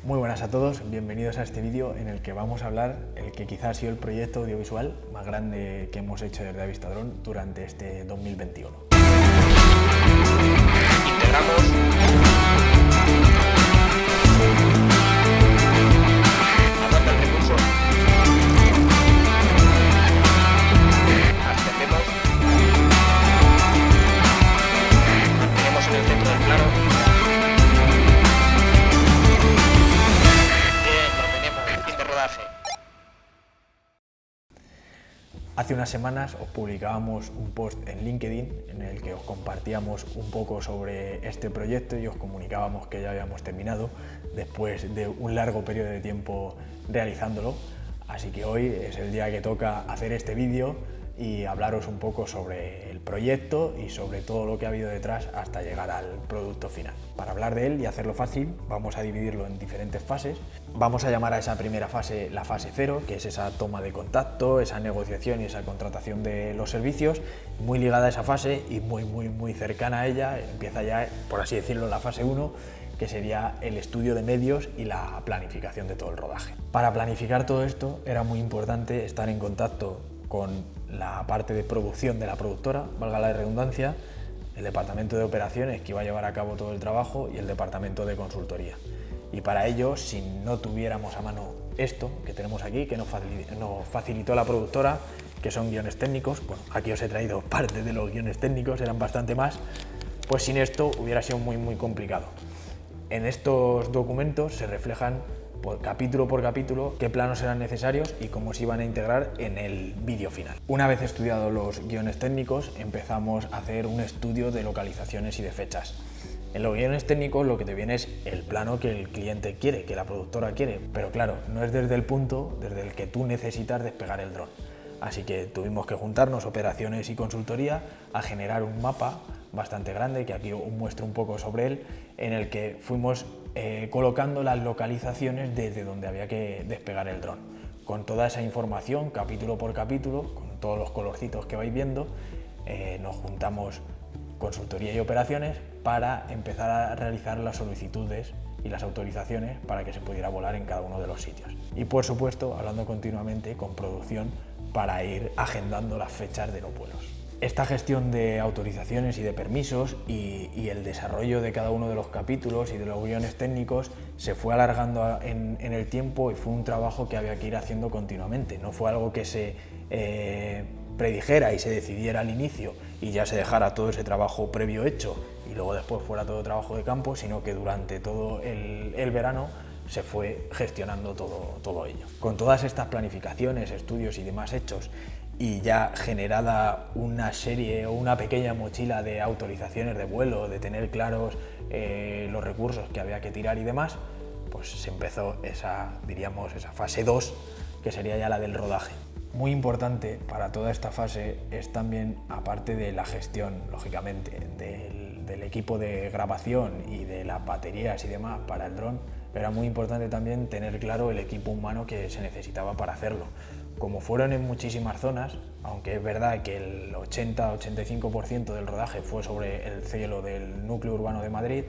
Muy buenas a todos, bienvenidos a este vídeo en el que vamos a hablar el que quizás ha sido el proyecto audiovisual más grande que hemos hecho desde Avistadrón durante este 2021. Integramos aguanta el recurso, ascendemos, tenemos en el centro del plano, lo tenemos, fin de rodaje. Hace unas semanas os publicábamos un post en LinkedIn en el que os compartíamos un poco sobre este proyecto y os comunicábamos que ya habíamos terminado después de un largo periodo de tiempo realizándolo. Así que hoy es el día que toca hacer este vídeo y hablaros un poco sobre el proyecto y sobre todo lo que ha habido detrás hasta llegar al producto final. Para hablar de él y hacerlo fácil, vamos a dividirlo en diferentes fases. Vamos a llamar a esa primera fase la fase 0, que es esa toma de contacto, esa negociación y esa contratación de los servicios. Muy ligada a esa fase y muy cercana a ella, empieza ya, por así decirlo, la fase 1, que sería el estudio de medios y la planificación de todo el rodaje. Para planificar todo esto era muy importante estar en contacto con la parte de producción de la productora, valga la redundancia, el departamento de operaciones que iba a llevar a cabo todo el trabajo y el departamento de consultoría. Y para ello, si no tuviéramos a mano esto que tenemos aquí, que nos facilitó la productora, que son guiones técnicos, bueno, aquí os he traído parte de los guiones técnicos, eran bastante más, pues sin esto hubiera sido muy complicado. En estos documentos se reflejan por capítulo qué planos eran necesarios y cómo se iban a integrar en el vídeo final. Una vez estudiados los guiones técnicos, empezamos a hacer un estudio de localizaciones y de fechas. En los guiones técnicos lo que te viene es el plano que el cliente quiere, que la productora quiere, pero claro, no es desde el punto desde el que tú necesitas despegar el dron. Así que tuvimos que juntarnos operaciones y consultoría a generar un mapa bastante grande, que aquí os muestro un poco sobre él, en el que fuimos colocando las localizaciones desde donde había que despegar el dron. Con toda esa información, capítulo por capítulo, con todos los colorcitos que vais viendo, nos juntamos consultoría y operaciones para empezar a realizar las solicitudes y las autorizaciones para que se pudiera volar en cada uno de los sitios. Y por supuesto, hablando continuamente con producción para ir agendando las fechas de los vuelos. Esta gestión de autorizaciones y de permisos y el desarrollo de cada uno de los capítulos y de los guiones técnicos se fue alargando en el tiempo y fue un trabajo que había que ir haciendo continuamente. No fue algo que se predijera y se decidiera al inicio y ya se dejara todo ese trabajo previo hecho y luego después fuera todo trabajo de campo, sino que durante todo el verano se fue gestionando todo ello. Con todas estas planificaciones, estudios y demás hechos, y ya generada una serie o una pequeña mochila de autorizaciones de vuelo, de tener claros los recursos que había que tirar y demás, pues se empezó esa fase 2, que sería ya la del rodaje. Muy importante para toda esta fase es también, aparte de la gestión, lógicamente, del equipo de grabación y de las baterías y demás para el dron, era muy importante también tener claro el equipo humano que se necesitaba para hacerlo. Como fueron en muchísimas zonas, aunque es verdad que el 80-85% del rodaje fue sobre el cielo del núcleo urbano de Madrid,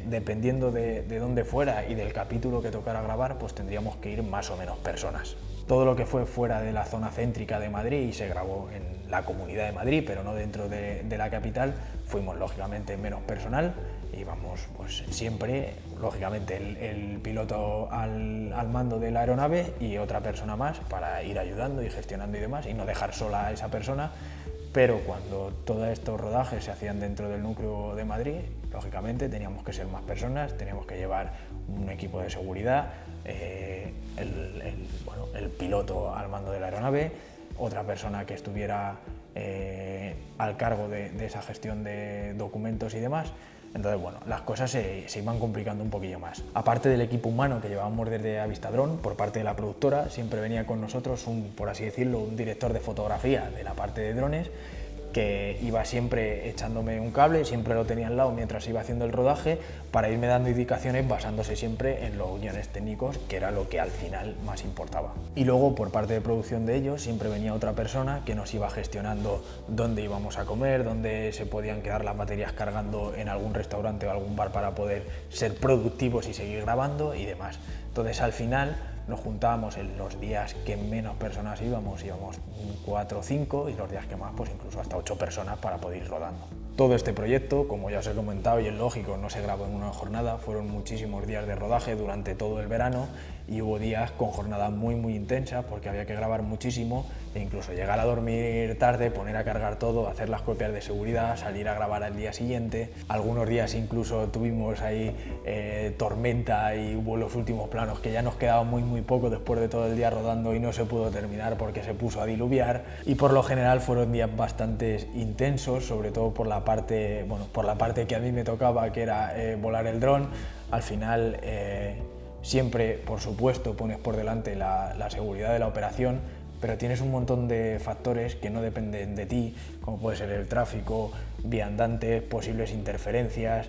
dependiendo de dónde fuera y del capítulo que tocara grabar, pues tendríamos que ir más o menos personas. Todo lo que fue fuera de la zona céntrica de Madrid y se grabó en la Comunidad de Madrid, pero no dentro de la capital, fuimos lógicamente menos personal. Íbamos pues siempre, lógicamente, el piloto al mando de la aeronave y otra persona más para ir ayudando y gestionando y demás y no dejar sola a esa persona. Pero cuando todos estos rodajes se hacían dentro del núcleo de Madrid, lógicamente teníamos que ser más personas, teníamos que llevar un equipo de seguridad, el piloto al mando de la aeronave, otra persona que estuviera al cargo de esa gestión de documentos y demás. Entonces, bueno, las cosas se iban complicando un poquillo más. Aparte del equipo humano que llevábamos desde Avistadrón, por parte de la productora, siempre venía con nosotros por así decirlo, un director de fotografía de la parte de drones, que iba siempre echándome un cable, siempre lo tenía al lado mientras iba haciendo el rodaje, para irme dando indicaciones basándose siempre en los guiones técnicos, que era lo que al final más importaba. Y luego, por parte de producción de ellos, siempre venía otra persona que nos iba gestionando dónde íbamos a comer, dónde se podían quedar las baterías cargando en algún restaurante o algún bar para poder ser productivos y seguir grabando y demás. Entonces, al final nos juntábamos en los días que menos personas íbamos 4 o 5, y los días que más, pues incluso hasta 8 personas para poder ir rodando. Todo este proyecto, como ya os he comentado y es lógico, no se grabó en una jornada, fueron muchísimos días de rodaje durante todo el verano, y hubo días con jornadas muy intensas porque había que grabar muchísimo e incluso llegar a dormir tarde, poner a cargar todo, hacer las copias de seguridad, salir a grabar al día siguiente. Algunos días incluso tuvimos ahí tormenta y hubo los últimos planos que ya nos quedaba muy poco después de todo el día rodando y no se pudo terminar porque se puso a diluviar, y por lo general fueron días bastante intensos, sobre todo por la parte que a mí me tocaba, que era volar el dron. Al final siempre, por supuesto, pones por delante la seguridad de la operación, pero tienes un montón de factores que no dependen de ti, como puede ser el tráfico, viandantes, posibles interferencias,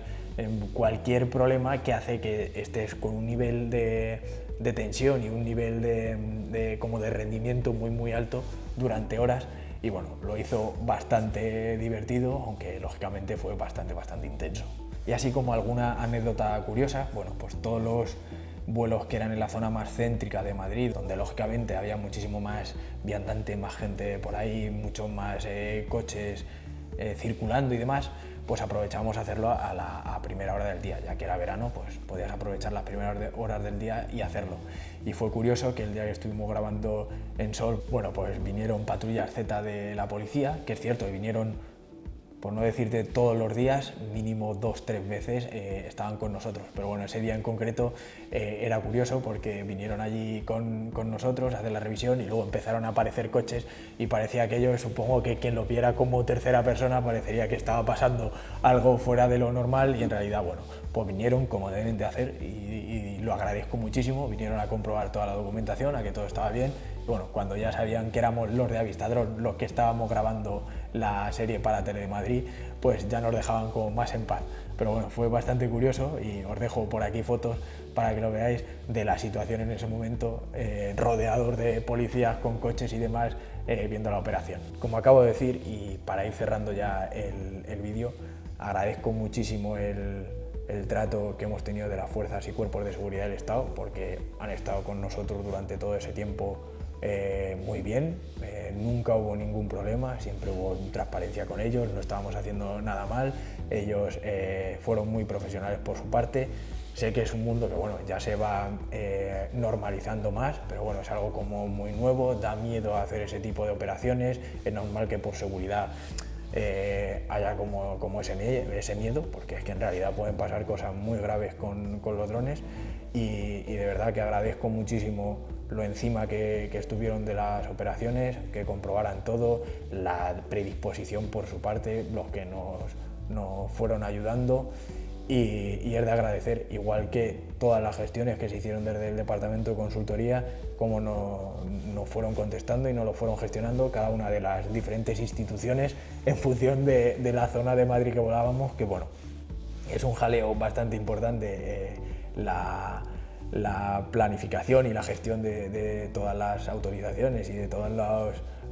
cualquier problema que hace que estés con un nivel de tensión y un nivel de rendimiento muy alto durante horas. Y bueno, lo hizo bastante divertido, aunque lógicamente fue bastante intenso. Y así como alguna anécdota curiosa, bueno, pues todos los vuelos que eran en la zona más céntrica de Madrid, donde lógicamente había muchísimo más viandante, más gente por ahí, muchos más coches circulando y demás, pues aprovechábamos hacerlo a primera hora del día, ya que era verano, pues podías aprovechar las primeras horas del día y hacerlo. Y fue curioso que el día que estuvimos grabando en Sol, bueno, pues vinieron patrullas Z de la policía, que es cierto, vinieron, por no decirte todos los días, mínimo 2-3 veces estaban con nosotros. Pero bueno, ese día en concreto era curioso porque vinieron allí con nosotros a hacer la revisión y luego empezaron a aparecer coches y parecía aquello, supongo que quien lo viera como tercera persona parecería que estaba pasando algo fuera de lo normal, y en realidad, bueno, pues vinieron como deben de hacer y lo agradezco muchísimo. Vinieron a comprobar toda la documentación, a que todo estaba bien. Y bueno, cuando ya sabían que éramos los de Avistadrón los que estábamos grabando la serie para Telemadrid, pues ya nos dejaban como más en paz. Pero bueno, fue bastante curioso y os dejo por aquí fotos para que lo veáis de la situación en ese momento, rodeados de policías con coches y demás, viendo la operación. Como acabo de decir, y para ir cerrando ya el vídeo, agradezco muchísimo el trato que hemos tenido de las fuerzas y cuerpos de seguridad del Estado, porque han estado con nosotros durante todo ese tiempo muy bien, nunca hubo ningún problema, siempre hubo transparencia con ellos, no estábamos haciendo nada mal, ellos fueron muy profesionales por su parte. Sé que es un mundo que bueno, ya se va normalizando más, pero bueno, es algo como muy nuevo, da miedo hacer ese tipo de operaciones, es normal que por seguridad haya como ese miedo, porque es que en realidad pueden pasar cosas muy graves con los drones, y de verdad que agradezco muchísimo lo encima que estuvieron de las operaciones, que comprobaran todo, la predisposición por su parte, los que nos fueron ayudando, y es de agradecer, igual que todas las gestiones que se hicieron desde el departamento de consultoría, cómo nos fueron contestando y nos lo fueron gestionando cada una de las diferentes instituciones en función de la zona de Madrid que volábamos, que bueno, es un jaleo bastante importante la planificación y la gestión de todas las autorizaciones y de todos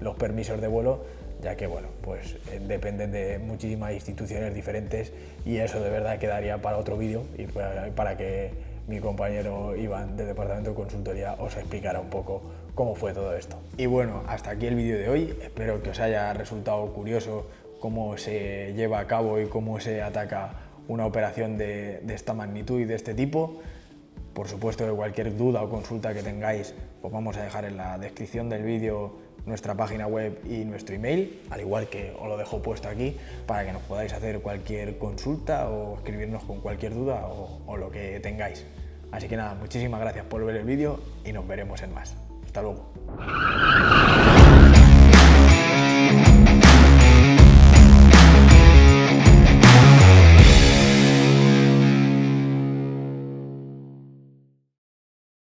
los permisos de vuelo, ya que bueno, pues dependen de muchísimas instituciones diferentes, y eso de verdad quedaría para otro vídeo y para que mi compañero Iván del departamento de consultoría os explicara un poco cómo fue todo esto. Y bueno, hasta aquí el vídeo de hoy, espero que os haya resultado curioso cómo se lleva a cabo y cómo se ataca una operación de esta magnitud y de este tipo. Por supuesto, que cualquier duda o consulta que tengáis, pues vamos a dejar en la descripción del vídeo nuestra página web y nuestro email, al igual que os lo dejo puesto aquí, para que nos podáis hacer cualquier consulta o escribirnos con cualquier duda o lo que tengáis. Así que nada, muchísimas gracias por ver el vídeo y nos veremos en más. Hasta luego.